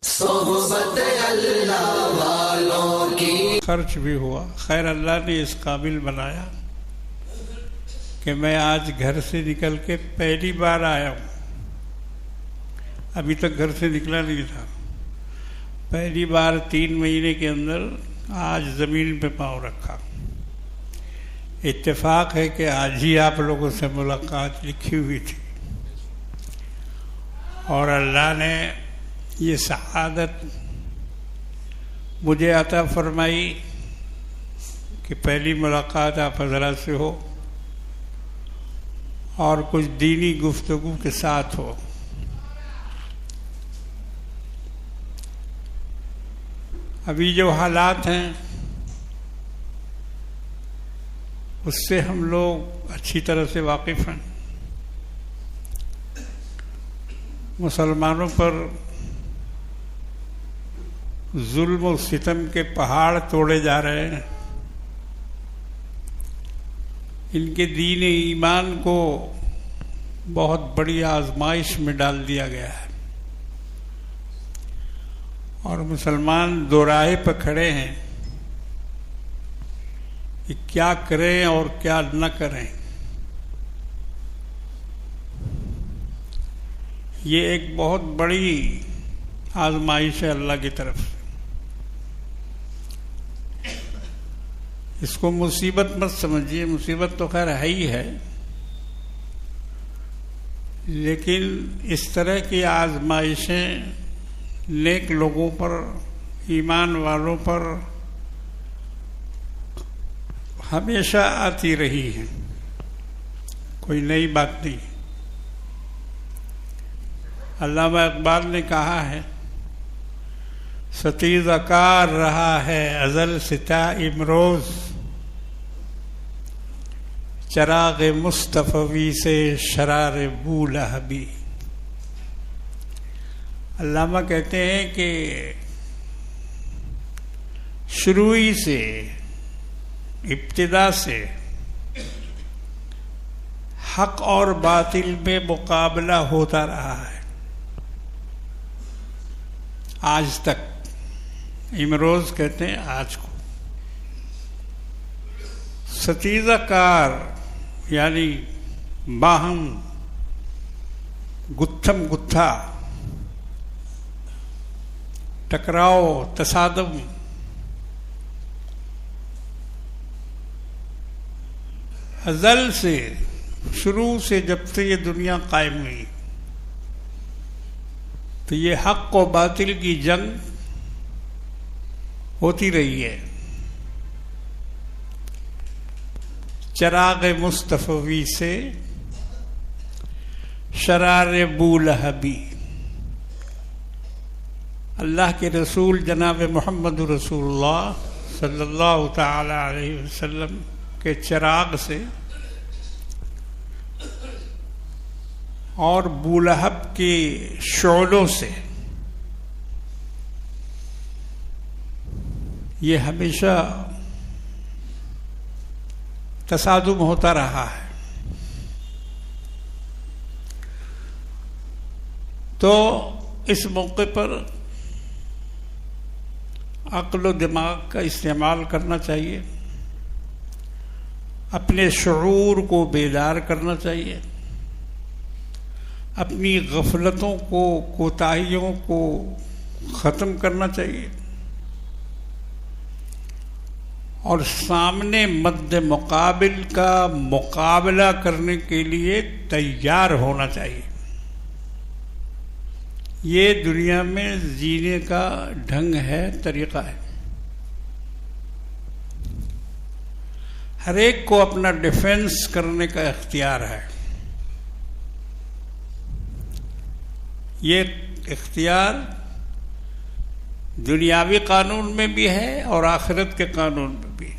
صحبت اللہ والوں کی خرچ بھی ہوا. خیر اللہ نے اس قابل بنایا کہ میں آج گھر سے نکل کے پہلی بار آیا ہوں. ابھی تک گھر سے نکلا نہیں تھا. پہلی بار 3 مہینے کے اندر آج زمین پہ پاؤں رکھا. اتفاق ہے کہ آج ہی آپ لوگوں سے ملاقات لکھی ہوئی تھی اور اللہ نے یہ سعادت مجھے عطا فرمائی کہ پہلی ملاقات آپ حضرات سے ہو اور کچھ دینی گفتگو کے ساتھ ہو. ابھی جو حالات ہیں اس سے ہم لوگ اچھی طرح سے واقف ہیں. مسلمانوں پر ظلم و ستم کے پہاڑ توڑے جا رہے ہیں. ان کے دین ایمان کو بہت بڑی آزمائش میں ڈال دیا گیا ہے اور مسلمان دو راہ پہ کھڑے ہیں کہ کیا کریں اور کیا نہ کریں. یہ ایک بہت بڑی آزمائش ہے اللہ کی طرف سے. اس کو مصیبت مت سمجھیے. مصیبت تو خیر ہے ہی ہے، لیکن اس طرح کی آزمائشیں نیک لوگوں پر، ایمان والوں پر ہمیشہ آتی رہی ہیں. کوئی نئی بات نہیں. علامہ اقبال نے کہا ہے ستیزہ کار رہا ہے ازل ستا امروز، چراغ مصطفی سے شرار بولہبی. علامہ کہتے ہیں کہ شروعی سے، ابتدا سے حق اور باطل میں مقابلہ ہوتا رہا ہے آج تک. امروز کہتے ہیں آج کو. ستیزہ کار یعنی باہم گتھم گتھا، ٹکراؤ، تصادم. ازل سے، شروع سے، جب سے یہ دنیا قائم ہوئی تو یہ حق و باطل کی جنگ ہوتی رہی ہے. چراغ مصطفی سے شرار بولہبی. اللہ کے رسول جناب محمد رسول اللہ صلی اللہ تعالی علیہ وسلم کے چراغ سے اور بولہب کے شعلوں سے یہ ہمیشہ تصادم ہوتا رہا ہے. تو اس موقع پر عقل و دماغ کا استعمال کرنا چاہیے، اپنے شعور کو بیدار کرنا چاہیے، اپنی غفلتوں کو، کوتاہیوں کو ختم کرنا چاہیے اور سامنے مد مقابل کا مقابلہ کرنے کے لیے تیار ہونا چاہیے. یہ دنیا میں جینے کا ڈھنگ ہے، طریقہ ہے. ہر ایک کو اپنا ڈیفنس کرنے کا اختیار ہے. یہ اختیار دنیاوی قانون میں بھی ہے اور آخرت کے قانون میں بھی.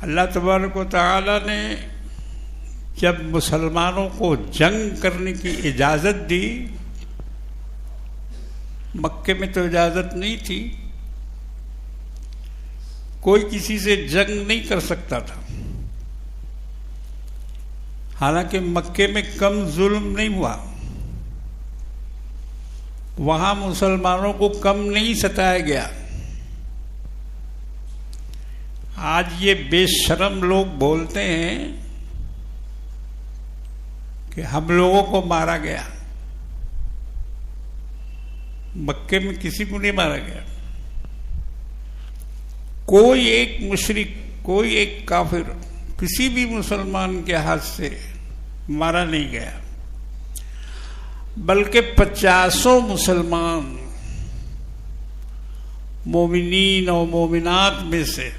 اللہ تبارک و تعالی نے جب مسلمانوں کو جنگ کرنے کی اجازت دی، مکے میں تو اجازت نہیں تھی، کوئی کسی سے جنگ نہیں کر سکتا تھا. حالانکہ مکے میں کم ظلم نہیں ہوا، وہاں مسلمانوں کو کم نہیں ستایا گیا. آج یہ بے شرم لوگ بولتے ہیں کہ ہم لوگوں کو مارا گیا. مکے میں کسی کو نہیں مارا گیا. کوئی ایک مشرک، کوئی ایک کافر کسی بھی مسلمان کے ہاتھ سے مارا نہیں گیا، بلکہ 50 مسلمان مومنین اور مومنات میں سے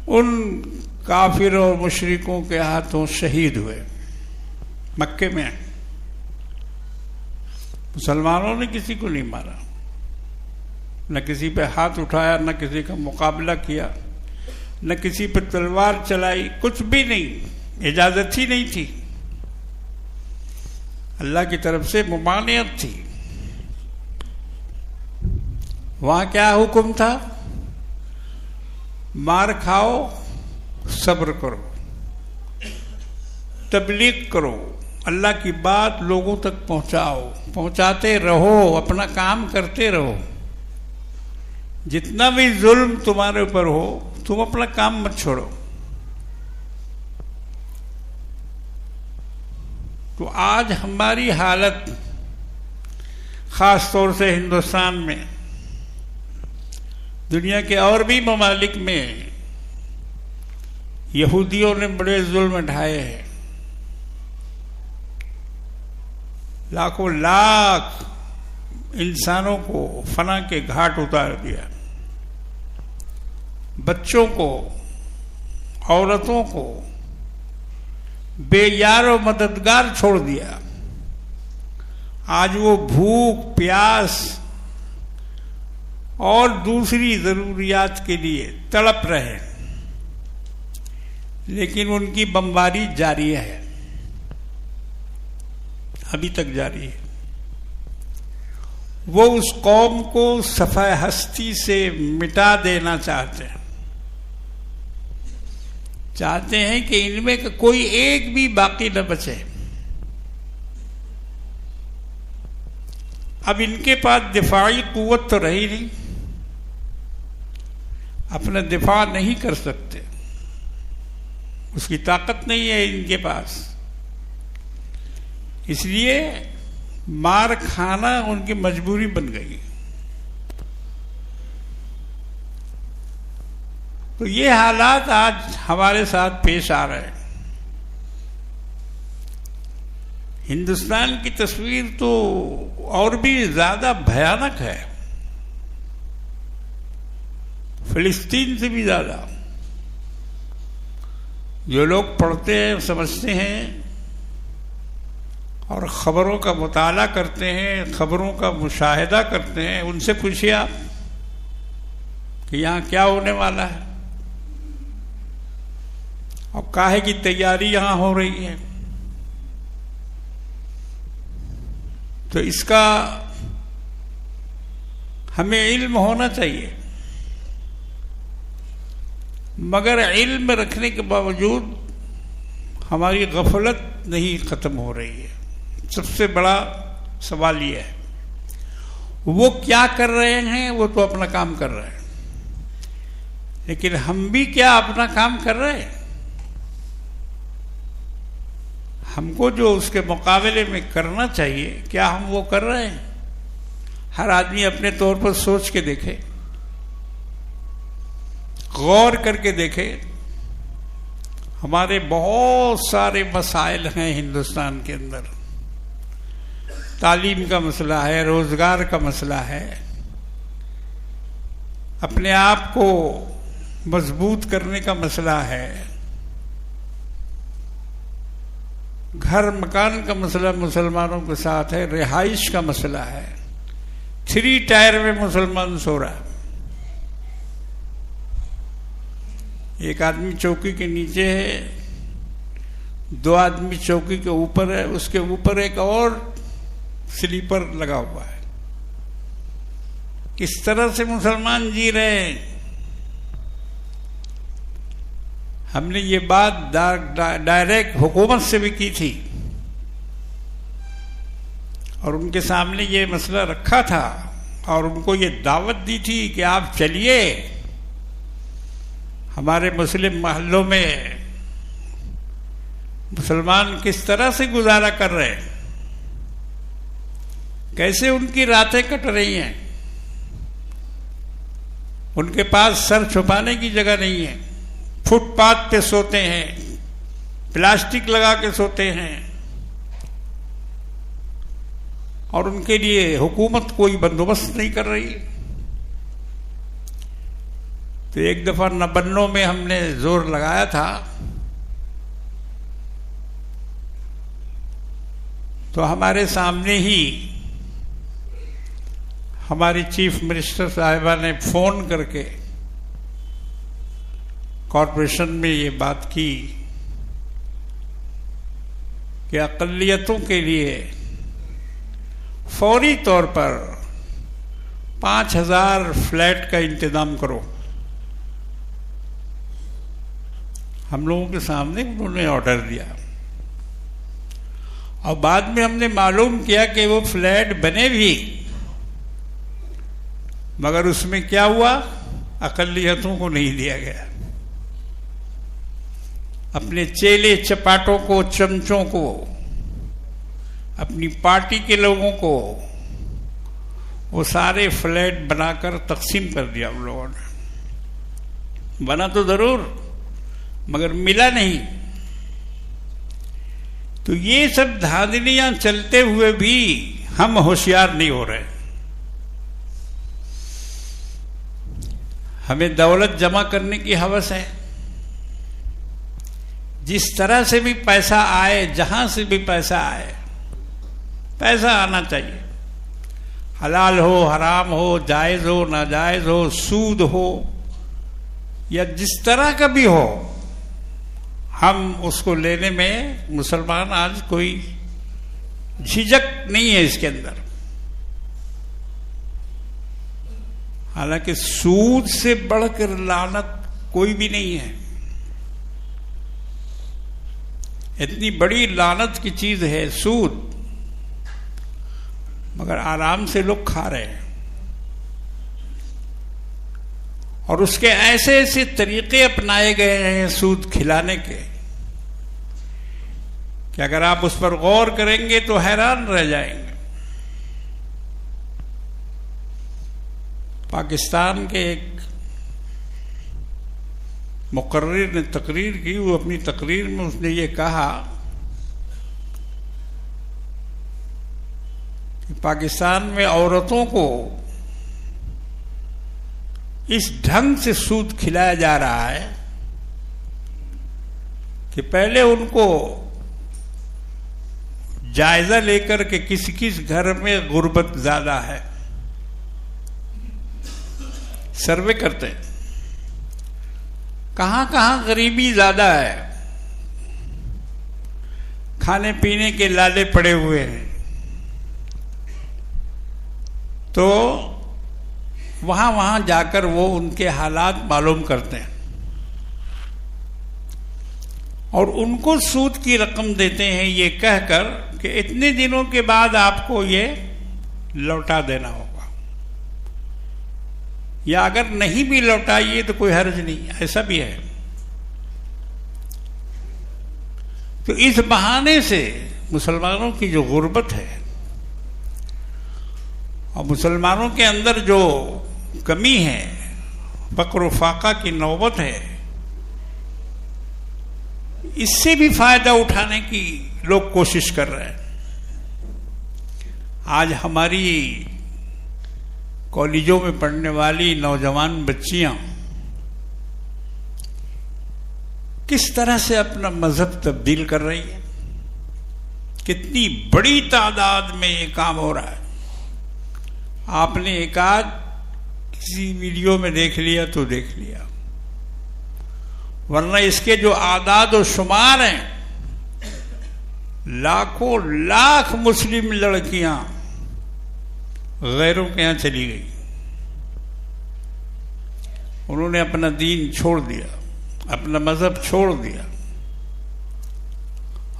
ان کافر اور مشرکوں کے ہاتھوں شہید ہوئے. مکے میں مسلمانوں نے کسی کو نہیں مارا، نہ کسی پہ ہاتھ اٹھایا، نہ کسی کا مقابلہ کیا، نہ کسی پہ تلوار چلائی، کچھ بھی نہیں. اجازت ہی نہیں تھی، اللہ کی طرف سے ممانعت تھی. وہاں کیا حکم تھا؟ مار کھاؤ، صبر کرو، تبلیغ کرو، اللہ کی بات لوگوں تک پہنچاؤ، پہنچاتے رہو، اپنا کام کرتے رہو. جتنا بھی ظلم تمہارے اوپر ہو تم اپنا کام مت چھوڑو. تو آج ہماری حالت خاص طور سے ہندوستان میں، دنیا کے اور بھی ممالک میں یہودیوں نے بڑے ظلم اٹھائے ہیں. لاکھوں لاکھ انسانوں کو فنا کے گھاٹ اتار دیا، بچوں کو، عورتوں کو بے یار و مددگار چھوڑ دیا. آج وہ بھوک، پیاس اور دوسری ضروریات کے لیے تڑپ رہے ہیں، لیکن ان کی بمباری جاری ہے، ابھی تک جاری ہے. وہ اس قوم کو صفحہ ہستی سے مٹا دینا چاہتے ہیں. چاہتے ہیں کہ ان میں کوئی ایک بھی باقی نہ بچے. اب ان کے پاس دفاعی قوت تو رہی نہیں، اپنا دفاع نہیں کر سکتے، اس کی طاقت نہیں ہے ان کے پاس. اس لیے مار کھانا ان کی مجبوری بن گئی. تو یہ حالات آج ہمارے ساتھ پیش آ رہے ہیں. ہندوستان کی تصویر تو اور بھی زیادہ بھیانک ہے، فلسطین سے بھی زیادہ. جو لوگ پڑھتے ہیں، سمجھتے ہیں اور خبروں کا مطالعہ کرتے ہیں، خبروں کا مشاہدہ کرتے ہیں، ان سے پوچھیے آپ کہ یہاں کیا ہونے والا ہے اور کاہے کی تیاری یہاں ہو رہی ہے. تو اس کا ہمیں علم ہونا چاہیے، مگر علم رکھنے کے باوجود ہماری غفلت نہیں ختم ہو رہی ہے. سب سے بڑا سوال یہ ہے، وہ کیا کر رہے ہیں؟ وہ تو اپنا کام کر رہے ہیں، لیکن ہم بھی کیا اپنا کام کر رہے ہیں؟ ہم کو جو اس کے مقابلے میں کرنا چاہیے، کیا ہم وہ کر رہے ہیں؟ ہر آدمی اپنے طور پر سوچ کے دیکھے، غور کر کے دیکھے. ہمارے بہت سارے مسائل ہیں ہندوستان کے اندر. تعلیم کا مسئلہ ہے، روزگار کا مسئلہ ہے، اپنے آپ کو مضبوط کرنے کا مسئلہ ہے، گھر مکان کا مسئلہ مسلمانوں کے ساتھ ہے، رہائش کا مسئلہ ہے. 3 ٹائر میں مسلمان سو رہا ہے. ایک آدمی چوکی کے نیچے ہے، 2 آدمی چوکی کے اوپر ہے، اس کے اوپر ایک اور سلیپر لگا ہوا ہے. کس طرح سے مسلمان جی رہے ہیں؟ ہم نے یہ بات ڈائریکٹ حکومت سے بھی کی تھی اور ان کے سامنے یہ مسئلہ رکھا تھا اور ان کو یہ دعوت دی تھی کہ آپ چلیے ہمارے مسلم محلوں میں مسلمان کس طرح سے گزارا کر رہے ہیں، کیسے ان کی راتیں کٹ رہی ہیں، ان کے پاس سر چھپانے کی جگہ نہیں ہے، فٹ پاتھ پہ سوتے ہیں، پلاسٹک لگا کے سوتے ہیں، اور ان کے لیے حکومت کوئی بندوبست نہیں کر رہی۔ تو ایک دفعہ 99 میں ہم نے زور لگایا تھا، تو ہمارے سامنے ہی ہماری چیف منسٹر صاحبہ نے فون کر کے کارپوریشن میں یہ بات کی کہ اقلیتوں کے لیے فوری طور پر 5000 فلیٹ کا انتظام کرو۔ ہم لوگوں کے سامنے انہوں نے آرڈر دیا، اور بعد میں ہم نے معلوم کیا کہ وہ فلیٹ بنے بھی، مگر اس میں کیا ہوا، اقلیتوں کو نہیں دیا گیا، اپنے چیلے چپاٹوں کو، چمچوں کو، اپنی پارٹی کے لوگوں کو وہ سارے فلیٹ بنا کر تقسیم کر دیا۔ ان لوگوں نے بنا تو ضرور مگر ملا نہیں۔ تو یہ سب دھاندلیاں چلتے ہوئے بھی ہم ہوشیار نہیں ہو رہے۔ ہمیں دولت جمع کرنے کی ہوس ہے، جس طرح سے بھی پیسہ آئے، جہاں سے بھی پیسہ آئے، پیسہ آنا چاہیے، حلال ہو، حرام ہو، جائز ہو، ناجائز ہو، سود ہو، یا جس طرح کا بھی ہو، ہم اس کو لینے میں مسلمان آج کوئی جھجک نہیں ہے اس کے اندر۔ حالانکہ سود سے بڑھ کر لعنت کوئی بھی نہیں ہے، اتنی بڑی لعنت کی چیز ہے سود، مگر آرام سے لوگ کھا رہے ہیں، اور اس کے ایسے ایسے طریقے اپنائے گئے ہیں سود کھلانے کے کہ اگر آپ اس پر غور کریں گے تو حیران رہ جائیں گے۔ پاکستان کے ایک مقرر نے تقریر کی، وہ اپنی تقریر میں اس نے یہ کہا کہ پاکستان میں عورتوں کو اس ڈھنگ سے سود کھلایا جا رہا ہے کہ پہلے ان کو جائزہ لے کر کہ کس کس گھر میں غربت زیادہ ہے سروے کرتے ہیں، کہاں کہاں غریبی زیادہ ہے، کھانے پینے کے لالے پڑے ہوئے ہیں، تو وہاں جا کر وہ ان کے حالات معلوم کرتے ہیں اور ان کو سود کی رقم دیتے ہیں یہ کہہ کر کہ اتنے دنوں کے بعد آپ کو یہ لوٹا دینا ہوگا، یا اگر نہیں بھی لوٹائیے تو کوئی حرج نہیں، ایسا بھی ہے۔ تو اس بہانے سے مسلمانوں کی جو غربت ہے اور مسلمانوں کے اندر جو کمی ہے، فقر و فاقہ کی نوبت ہے، اس سے بھی فائدہ اٹھانے کی لوگ کوشش کر رہے ہیں۔ آج ہماری کالجوں میں پڑھنے والی نوجوان بچیاں کس طرح سے اپنا مذہب تبدیل کر رہی ہیں، کتنی بڑی تعداد میں یہ کام ہو رہا ہے۔ آپ نے ایک آدھ کسی ویڈیو میں دیکھ لیا تو دیکھ لیا، ورنہ اس کے جو اعداد و شمار ہیں، لاکھوں لاکھ مسلم لڑکیاں غیروں کے یہاں چلی گئی، انہوں نے اپنا دین چھوڑ دیا، اپنا مذہب چھوڑ دیا،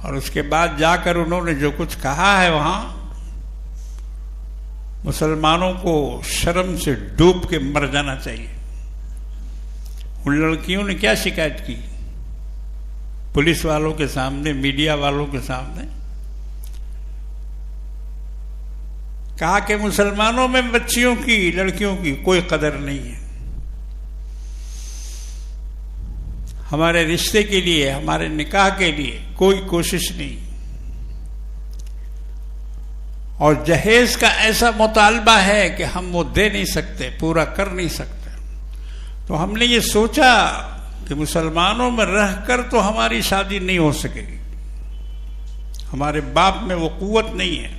اور اس کے بعد جا کر انہوں نے جو کچھ کہا ہے وہاں مسلمانوں کو شرم سے ڈوب کے مر جانا چاہیے. ان لڑکیوں نے کیا شکایت کی پولیس والوں کے سامنے, میڈیا والوں کے سامنے؟ کہا کہ مسلمانوں میں بچیوں کی, لڑکیوں کی کوئی قدر نہیں ہے. ہمارے رشتے کے لیے, ہمارے نکاح کے لیے کوئی کوشش نہیں. اور جہیز کا ایسا مطالبہ ہے کہ ہم وہ دے نہیں سکتے, پورا کر نہیں سکتے. تو ہم نے یہ سوچا کہ مسلمانوں میں رہ کر تو ہماری شادی نہیں ہو سکے گی. ہمارے باپ میں وہ قوت نہیں ہے,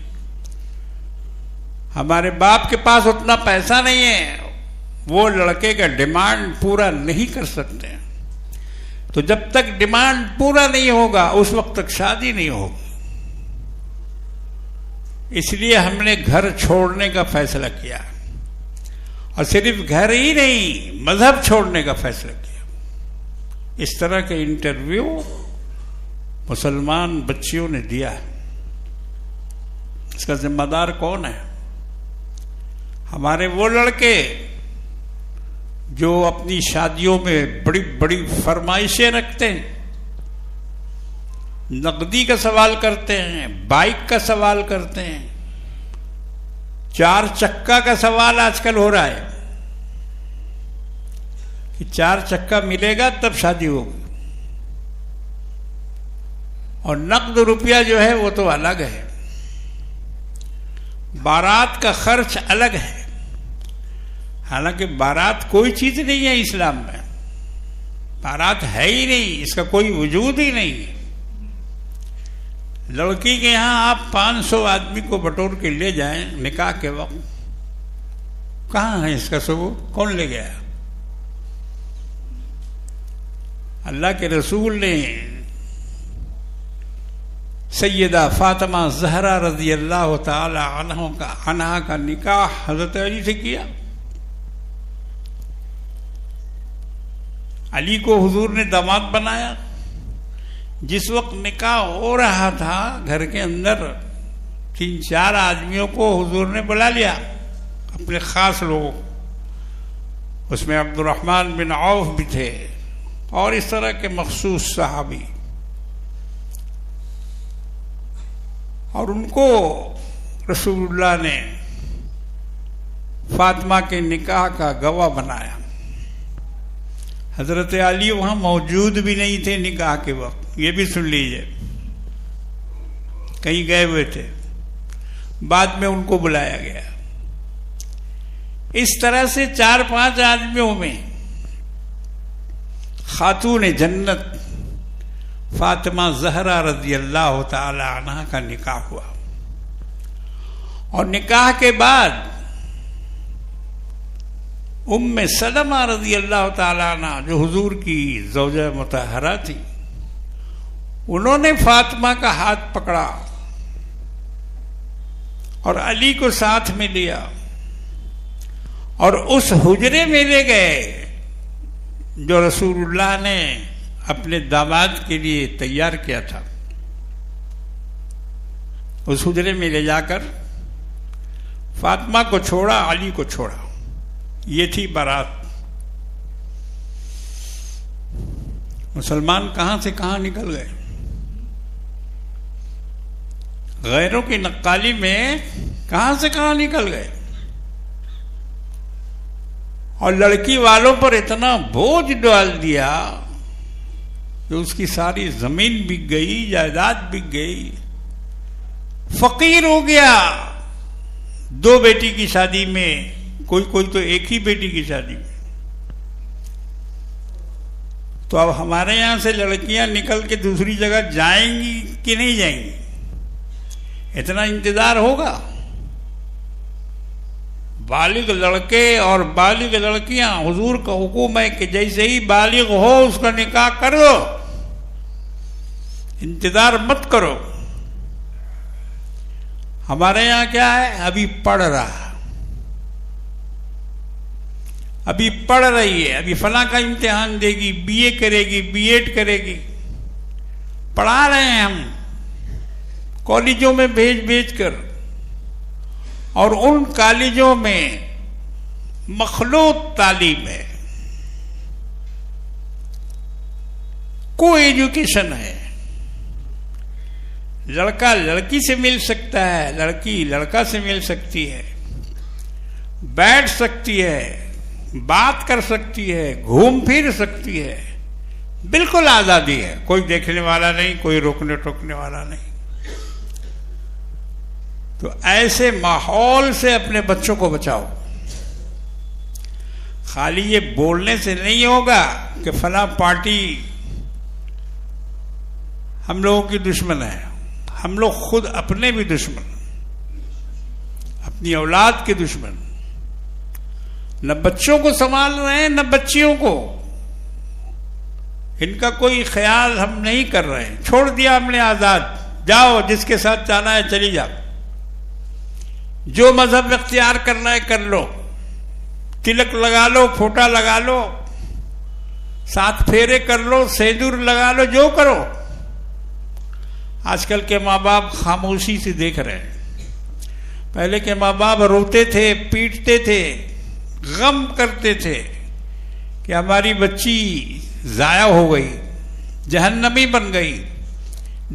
ہمارے باپ کے پاس اتنا پیسہ نہیں ہے, وہ لڑکے کا ڈیمانڈ پورا نہیں کر سکتے. تو جب تک ڈیمانڈ پورا نہیں ہوگا اس وقت تک شادی نہیں ہوگی. اس لیے ہم نے گھر چھوڑنے کا فیصلہ کیا, اور صرف گھر ہی نہیں, مذہب چھوڑنے کا فیصلہ کیا. اس طرح کے انٹرویو مسلمان بچیوں نے دیا ہے. اس کا ذمہ دار کون ہے؟ ہمارے وہ لڑکے جو اپنی شادیوں میں بڑی بڑی فرمائشیں رکھتے ہیں, نقدی کا سوال کرتے ہیں, بائک کا سوال کرتے ہیں, 4 چکا کا سوال آج کل ہو رہا ہے کہ 4 چکا ملے گا تب شادی ہوگی. اور نقد روپیہ جو ہے وہ تو الگ ہے, بارات کا خرچ الگ ہے. حالانکہ بارات کوئی چیز نہیں ہے اسلام میں, بارات ہے ہی نہیں, اس کا کوئی وجود ہی نہیں ہے. لڑکی کے یہاں آپ 500 آدمی کو بٹور کے لے جائیں نکاح کے وقت, کہاں ہے اس کا ثبوت؟ کون لے گیا؟ اللہ کے رسول نے سیدہ فاطمہ زہرا رضی اللہ تعالی عنہا کا نکاح حضرت علی سے کیا. علی کو حضور نے داماد بنایا. جس وقت نکاح ہو رہا تھا گھر کے اندر 3-4 آدمیوں کو حضور نے بلا لیا, اپنے خاص لوگوں. اس میں عبد الرحمن بن عوف بھی تھے اور اس طرح کے مخصوص صحابی. اور ان کو رسول اللہ نے فاطمہ کے نکاح کا گواہ بنایا. حضرت علی وہاں موجود بھی نہیں تھے نکاح کے وقت, یہ بھی سن لیجئے, کہیں گئے ہوئے تھے. بعد میں ان کو بلایا گیا. اس طرح سے 4-5 آدمیوں میں خاتون جنت فاطمہ زہرا رضی اللہ تعالی عنہا کا نکاح ہوا. اور نکاح کے بعد ام سلمہ رضی اللہ تعالی عنہ جو حضور کی زوجہ مطہرہ تھی, انہوں نے فاطمہ کا ہاتھ پکڑا اور علی کو ساتھ میں لیا اور اس حجرے میں لے گئے جو رسول اللہ نے اپنے داماد کے لیے تیار کیا تھا. اس حجرے میں لے جا کر فاطمہ کو چھوڑا, علی کو چھوڑا. یہ تھی بارات. مسلمان کہاں سے کہاں نکل گئے, غیروں کی نقالی میں کہاں سے کہاں نکل گئے. اور لڑکی والوں پر اتنا بوجھ ڈال دیا کہ اس کی ساری زمین بک گئی, جائیداد بک گئی, فقیر ہو گیا. 2 بیٹی کی شادی میں, کوئی تو ایک ہی بیٹی کی شادی میں. تو اب ہمارے یہاں سے لڑکیاں نکل کے دوسری جگہ جائیں گی کہ نہیں جائیں گی؟ اتنا انتظار ہوگا؟ بالغ لڑکے اور بالغ لڑکیاں, حضور کا حکم ہے کہ جیسے ہی بالغ ہو اس کا نکاح کر دو, انتظار مت کرو. ہمارے یہاں کیا ہے, ابھی پڑھ رہا, ابھی پڑھ رہی ہے, ابھی فلاں کا امتحان دے گی, بی اے کرے گی, بی ایڈ کرے گی. پڑھا رہے ہیں ہم کالجوں میں بھیج کر, اور ان کالجوں میں مخلوط تعلیم ہے، کو ایجوکیشن ہے، لڑکا لڑکی سے مل سکتا ہے، لڑکی لڑکا سے مل سکتی ہے، بیٹھ سکتی ہے، بات کر سکتی ہے، گھوم پھر سکتی ہے، بالکل آزادی ہے، کوئی دیکھنے والا نہیں، کوئی روکنے ٹوکنے والا نہیں۔ تو ایسے ماحول سے اپنے بچوں کو بچاؤ۔ خالی یہ بولنے سے نہیں ہوگا کہ فلاں پارٹی ہم لوگوں کی دشمن ہے، ہم لوگ خود اپنے بھی دشمن، اپنی اولاد کے دشمن، نہ بچوں کو سنبھال رہے ہیں نہ بچیوں کو، ان کا کوئی خیال ہم نہیں کر رہے ہیں، چھوڑ دیا ہم نے آزاد، جاؤ جس کے ساتھ جانا ہے چلی جاؤ، جو مذہب اختیار کرنا ہے کر لو، تلک لگا لو، پھوٹا لگا لو، 7 پھیرے کر لو، سیندور لگا لو، جو کرو۔ آج کل کے ماں باپ خاموشی سے دیکھ رہے ہیں۔ پہلے کے ماں باپ روتے تھے، پیٹتے تھے، غم کرتے تھے کہ ہماری بچی ضائع ہو گئی، جہنمی بن گئی،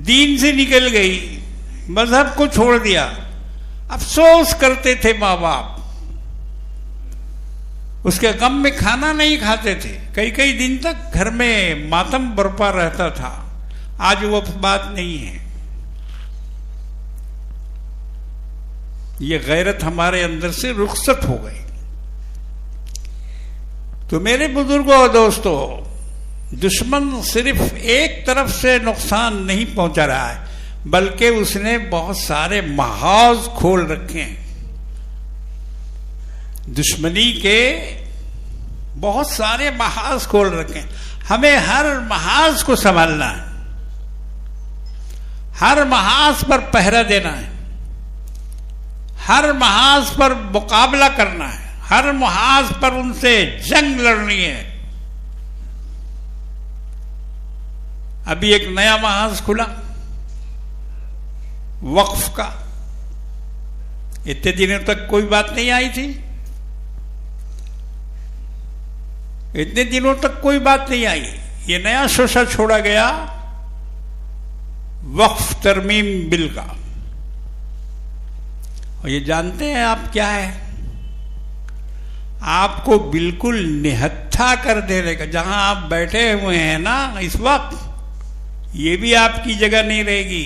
دین سے نکل گئی، مذہب کو چھوڑ دیا، افسوس کرتے تھے ماں باپ، اس کے غم میں کھانا نہیں کھاتے تھے، کئی دن تک گھر میں ماتم برپا رہتا تھا۔ آج وہ بات نہیں ہے۔ یہ غیرت ہمارے اندر سے رخصت ہو گئی۔ تو میرے بزرگوں اور دوستو، دشمن صرف ایک طرف سے نقصان نہیں پہنچا رہا ہے، بلکہ اس نے بہت سارے محاذ کھول رکھے ہیں۔ دشمنی کے بہت سارے محاذ کھول رکھے ہیں، ہمیں ہر محاذ کو سنبھالنا ہے، ہر محاذ پر پہرا دینا ہے، ہر محاذ پر مقابلہ کرنا ہے، ہر محاذ پر ان سے جنگ لڑنی ہے۔ ابھی ایک نیا محاذ کھلا وقف کا، اتنے دنوں تک کوئی بات نہیں آئی تھی، اتنے دنوں تک کوئی بات نہیں آئی، یہ نیا شوشہ چھوڑا گیا وقف ترمیم بل کا۔ اور یہ جانتے ہیں آپ کیا ہے؟ آپ کو بالکل نہتھا کر دینے کا، جہاں آپ بیٹھے ہوئے ہیں نا اس وقت، یہ بھی آپ کی جگہ نہیں رہے گی،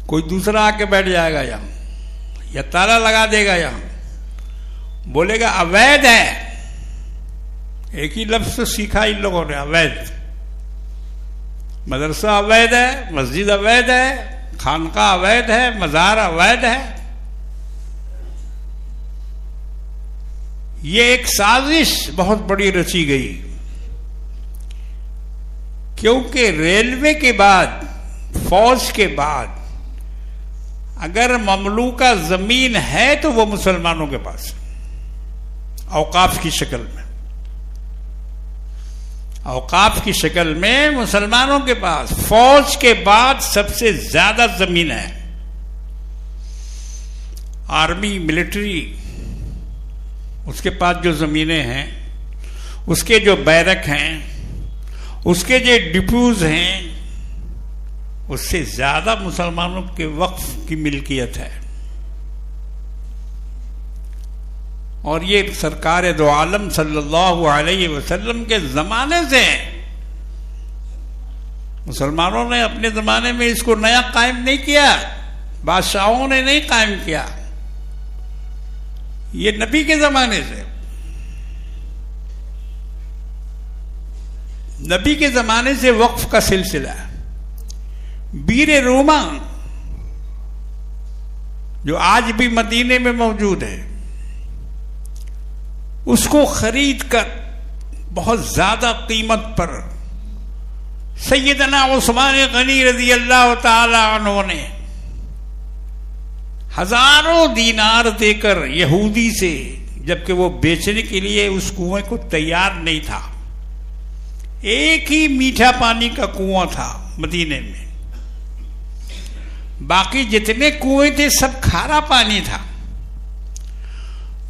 کوئی دوسرا آ کے بیٹھ جائے گا یہاں، یا تالا لگا دے گا یہاں، بولے گا اویدھ ہے، ایک ہی لفظ سیکھا ان لوگوں نے، اویدھ۔ مدرسہ اویدھ ہے، مسجد اویدھ ہے، خانقاہ اویدھ ہے، مزار اویدھ ہے۔ یہ ایک سازش بہت بڑی رچی گئی، کیونکہ ریلوے کے بعد، فوج کے بعد اگر مملوکہ زمین ہے تو وہ مسلمانوں کے پاس، اوقاف کی شکل میں، اوقاف کی شکل میں مسلمانوں کے پاس فوج کے بعد سب سے زیادہ زمین ہے۔ آرمی، ملٹری، اس کے پاس جو زمینیں ہیں، اس کے جو بیرک ہیں، اس کے جو ڈپوز ہیں، اس سے زیادہ مسلمانوں کے وقف کی ملکیت ہے۔ اور یہ سرکار دو عالم صلی اللہ علیہ وسلم کے زمانے سے مسلمانوں نے اپنے زمانے میں اس کو نیا قائم نہیں کیا، بادشاہوں نے نہیں قائم کیا، یہ نبی کے زمانے سے، نبی کے زمانے سے وقف کا سلسلہ ہے۔ بیر روما جو آج بھی مدینے میں موجود ہے، اس کو خرید کر بہت زیادہ قیمت پر سیدنا عثمان غنی رضی اللہ تعالی عنہ نے ہزاروں دینار دے کر یہودی سے، جبکہ وہ بیچنے کے لیے اس کنویں کو تیار نہیں تھا، ایک ہی میٹھا پانی کا کنواں تھا مدینے میں، باقی جتنے کنویں تھے سب کھارا پانی تھا.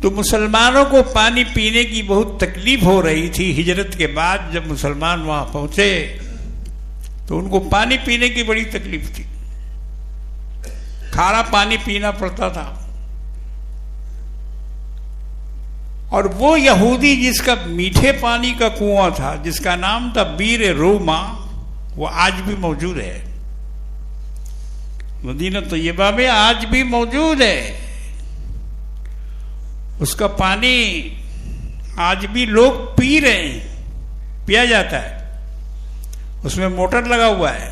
تو مسلمانوں کو پانی پینے کی بہت تکلیف ہو رہی تھی. ہجرت کے بعد جب مسلمان وہاں پہنچے تو ان کو پانی پینے کی بڑی تکلیف تھی. کھارا پانی پینا پڑتا تھا. اور وہ یہودی جس کا میٹھے پانی کا کنواں تھا، جس کا نام تھا بیر روما، وہ آج بھی موجود ہے. مدینہ طیبہ میں آج بھی موجود ہے. اس کا پانی آج بھی لوگ پی رہے ہیں، پیا جاتا ہے. اس میں موٹر لگا ہوا ہے.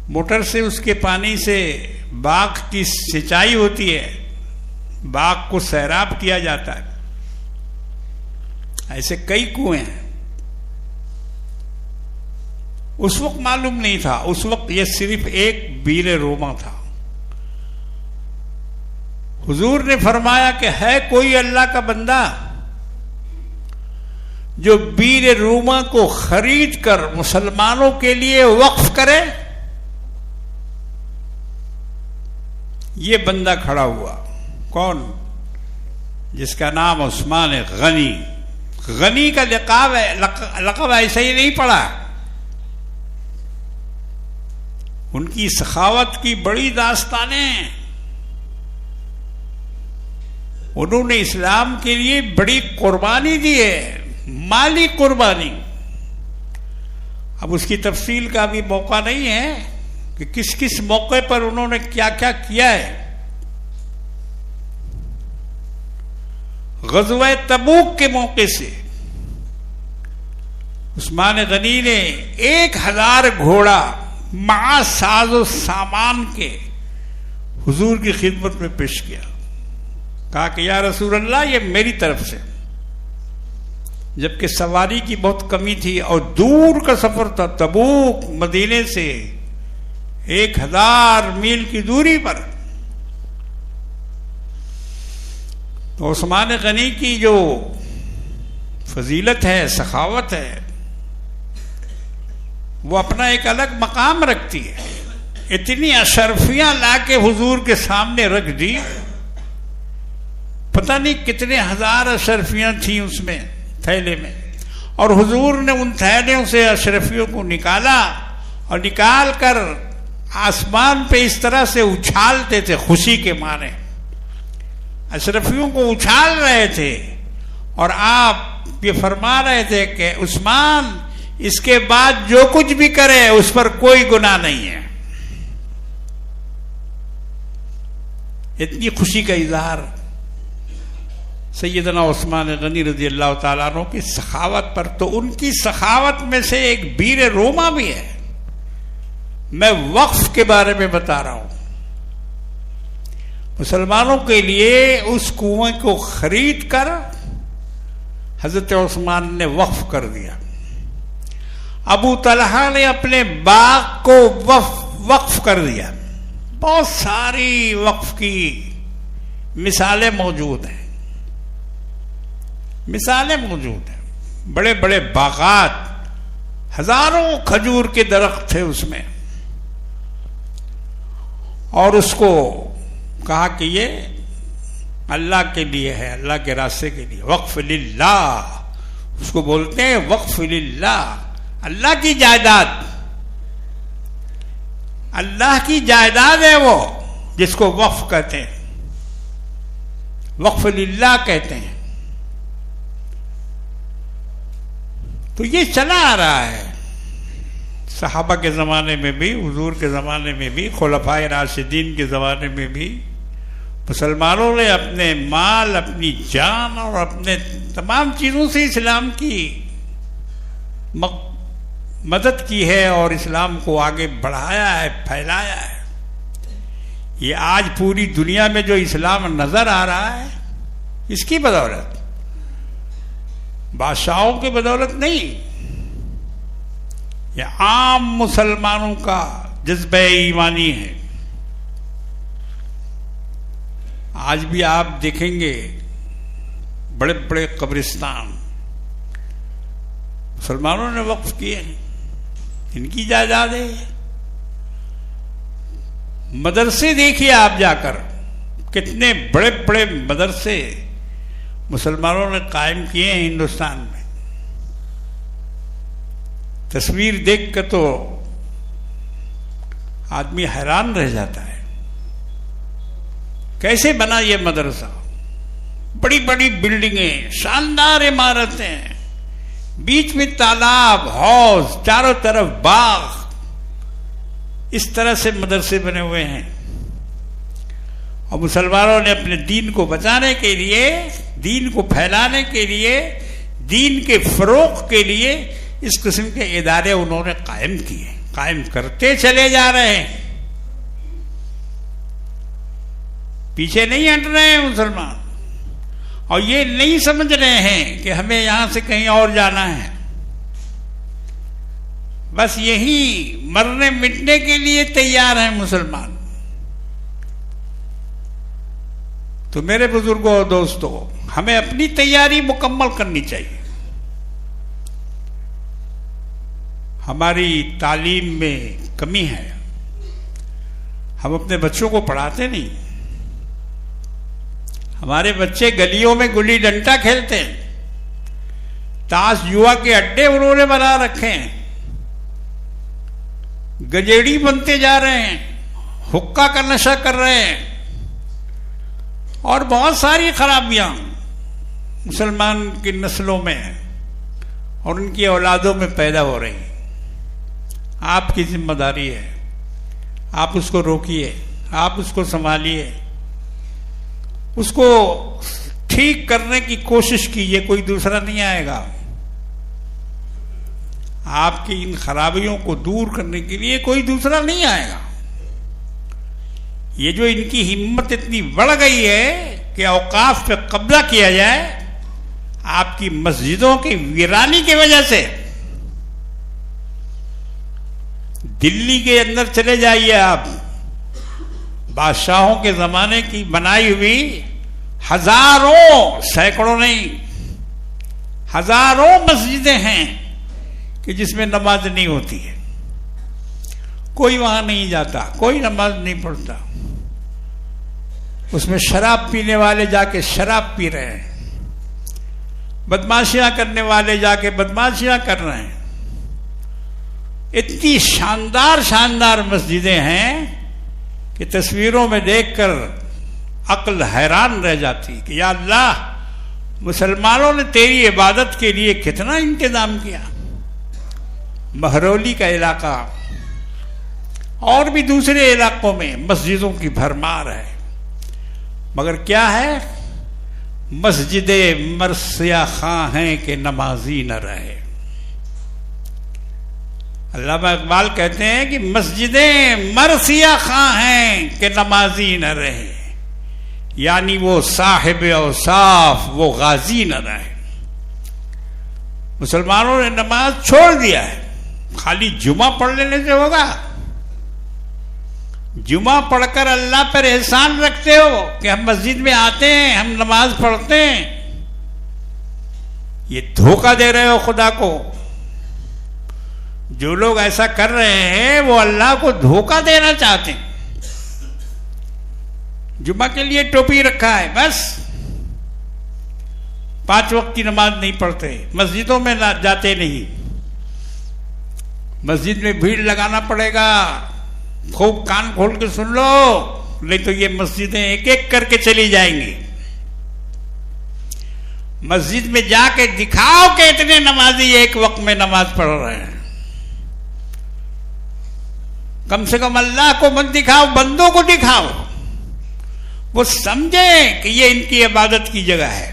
موٹر سے اس کے پانی سے باغ کی سینچائی ہوتی ہے، باغ کو سیراب کیا جاتا ہے. ایسے کئی کنویں ہیں. اس وقت معلوم نہیں تھا، اس وقت یہ صرف ایک بیر روما تھا. حضور نے فرمایا کہ ہے کوئی اللہ کا بندہ جو بیر روما کو خرید کر مسلمانوں کے لیے وقف کرے؟ یہ بندہ کھڑا ہوا. کون؟ جس کا نام عثمان غنی. غنی کا لقب ایسے ہی نہیں پڑا. ان کی سخاوت کی بڑی داستانیں. انہوں نے اسلام کے لیے بڑی قربانی دی ہے، مالی قربانی. اب اس کی تفصیل کا بھی موقع نہیں ہے کہ کس کس موقع پر انہوں نے کیا کیا کیا ہے. غزوہ تبوک کے موقع سے عثمان غنی نے 1000 گھوڑا مع ساز و سامان کے حضور کی خدمت میں پیش کیا. کہا کہ یا رسول اللہ یہ میری طرف سے. جبکہ سواری کی بہت کمی تھی اور دور کا سفر تھا. تبوک مدینے سے 1000 میل کی دوری پر. تو عثمان غنی کی جو فضیلت ہے، سخاوت ہے، وہ اپنا ایک الگ مقام رکھتی ہے. اتنی اشرفیاں لا کے حضور کے سامنے رکھ دی. پتہ نہیں کتنے ہزار اشرفیاں تھیں اس میں تھیلے میں. اور حضور نے ان تھیلیوں سے اشرفیوں کو نکالا اور نکال کر آسمان پہ اس طرح سے اچھالتے تھے خوشی کے مارے. اشرفیوں کو اچھال رہے تھے اور آپ یہ فرما رہے تھے کہ عثمان اس کے بعد جو کچھ بھی کرے اس پر کوئی گناہ نہیں ہے. اتنی خوشی کا اظہار سیدنا عثمان غنی رضی اللہ تعالیٰ عنہ کی سخاوت پر. تو ان کی سخاوت میں سے ایک بیر روما بھی ہے. میں وقف کے بارے میں بتا رہا ہوں. مسلمانوں کے لیے اس کنویں کو خرید کر حضرت عثمان نے وقف کر دیا. ابو طلحہ نے اپنے باغ کو وقف کر دیا. بہت ساری وقف کی مثالیں موجود ہیں. مثالیں موجود ہیں. بڑے بڑے باغات، ہزاروں کھجور کے درخت تھے اس میں. اور اس کو کہا کہ یہ اللہ کے لیے ہے، اللہ کے راستے کے لیے. وقف للہ اس کو بولتے ہیں. وقف للہ، اللہ کی جائیداد. اللہ کی جائیداد ہے وہ جس کو وقف کہتے ہیں، وقف للہ کہتے ہیں. تو یہ چلا آ رہا ہے صحابہ کے زمانے میں بھی، حضور کے زمانے میں بھی، خلفائے راشدین کے زمانے میں بھی. مسلمانوں نے اپنے مال، اپنی جان اور اپنے تمام چیزوں سے اسلام کی مدد کی ہے اور اسلام کو آگے بڑھایا ہے، پھیلایا ہے. یہ آج پوری دنیا میں جو اسلام نظر آ رہا ہے اس کی بدولت، بادشاہوں کی بدولت نہیں. یہ عام مسلمانوں کا جذبہ ایمانی ہے. آج بھی آپ دیکھیں گے بڑے بڑے قبرستان مسلمانوں نے وقف کیے ہیں. ان کی جائیداد ہے. مدرسے دیکھیے آپ جا کر، کتنے بڑے بڑے مدرسے مسلمانوں نے قائم کیے ہیں ہندوستان میں. تصویر دیکھ کر تو آدمی حیران رہ جاتا ہے، کیسے بنا یہ مدرسہ؟ بڑی بڑی بلڈنگیں، شاندار عمارتیں، بیچ میں تالاب، حوض، چاروں طرف باغ، اس طرح سے مدرسے بنے ہوئے ہیں. اور مسلمانوں نے اپنے دین کو بچانے کے لیے، دین کو پھیلانے کے لیے، دین کے فروغ کے لیے اس قسم کے ادارے انہوں نے قائم کیے، قائم کرتے چلے جا رہے ہیں. پیچھے نہیں ہٹ رہے ہیں مسلمان، اور یہ نہیں سمجھ رہے ہیں کہ ہمیں یہاں سے کہیں اور جانا ہے. بس یہی مرنے مٹنے کے لیے تیار ہیں مسلمان. تو میرے بزرگوں اور دوستوں، ہمیں اپنی تیاری مکمل کرنی چاہیے. ہماری تعلیم میں کمی ہے، ہم اپنے بچوں کو پڑھاتے نہیں. ہمارے بچے گلیوں میں گلی ڈنڈا کھیلتے ہیں، تاش جوا کے اڈے انہوں نے بنا رکھے ہیں، گجیڑی بنتے جا رہے ہیں، حقہ کا نشہ کر رہے ہیں، اور بہت ساری خرابیاں مسلمان کی نسلوں میں اور ان کی اولادوں میں پیدا ہو رہی ہیں. آپ کی ذمہ داری ہے، آپ اس کو روکیے، آپ اس کو سنبھالیے، اس کو ٹھیک کرنے کی کوشش کیجیے. کوئی دوسرا نہیں آئے گا. آپ کی ان خرابیوں کو دور کرنے کے لیے کوئی دوسرا نہیں آئے گا. یہ جو ان کی ہمت اتنی بڑھ گئی ہے کہ اوقاف پہ قبضہ کیا جائے، آپ کی مسجدوں کی ویرانی کی وجہ سے. دلی کے اندر چلے جائیے آپ، بادشاہوں کے زمانے کی بنائی ہوئی ہزاروں، سینکڑوں نہیں، ہزاروں مسجدیں ہیں کہ جس میں نماز نہیں ہوتی ہے. کوئی وہاں نہیں جاتا، کوئی نماز نہیں پڑھتا. اس میں شراب پینے والے جا کے شراب پی رہے ہیں، بدماشیاں کرنے والے جا کے بدماشیاں کر رہے ہیں. اتنی شاندار شاندار مسجدیں ہیں کہ تصویروں میں دیکھ کر عقل حیران رہ جاتی کہ یا اللہ، مسلمانوں نے تیری عبادت کے لیے کتنا انتظام کیا. مہرولی کا علاقہ اور بھی دوسرے علاقوں میں مسجدوں کی بھرمار ہے، مگر کیا ہے؟ مسجد مرثیہ خواں ہیں کہ نمازی نہ رہے. علامہ اقبال کہتے ہیں کہ مسجدیں مرثیہ خواں ہیں کہ نمازی نہ رہے، یعنی وہ صاحب اوصاف، وہ غازی نہ رہے. مسلمانوں نے نماز چھوڑ دیا ہے. خالی جمعہ پڑھ لینے سے ہوگا؟ جمعہ پڑھ کر اللہ پر احسان رکھتے ہو کہ ہم مسجد میں آتے ہیں، ہم نماز پڑھتے ہیں؟ یہ دھوکہ دے رہے ہو خدا کو. جو لوگ ایسا کر رہے ہیں وہ اللہ کو دھوکہ دینا چاہتے ہیں. جمعہ کے لیے ٹوپی رکھا ہے، بس 5 وقت کی نماز نہیں پڑھتے، مسجدوں میں جاتے نہیں. مسجد میں بھیڑ لگانا پڑے گا، خوب کان کھول کے سن لو، نہیں تو یہ مسجدیں ایک ایک کر کے چلی جائیں گی. مسجد میں جا کے دکھاؤ کہ اتنے نمازی ایک وقت میں نماز پڑھ رہے ہیں. کم سے کم اللہ کو مت دکھاؤ، بندوں کو دکھاؤ، وہ سمجھیں کہ یہ ان کی عبادت کی جگہ ہے،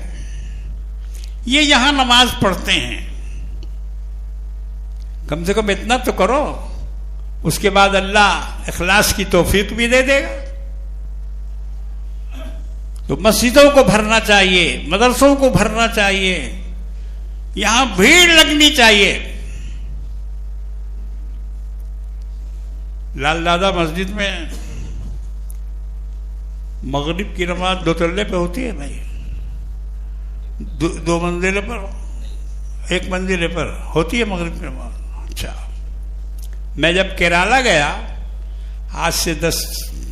یہ یہاں نماز پڑھتے ہیں. کم سے کم اتنا تو کرو. اس کے بعد اللہ اخلاص کی توفیق بھی دے دے گا. تو مسجدوں کو بھرنا چاہیے، مدرسوں کو بھرنا چاہیے، یہاں بھیڑ لگنی چاہیے. لال دادا مسجد میں مغرب کی نماز 2 تلے پہ ہوتی ہے بھائی، 2 منزلے پر، 1 منزلے پر ہوتی ہے مغرب کی نماز. اچھا، میں جب کیرالہ گیا آج سے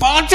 5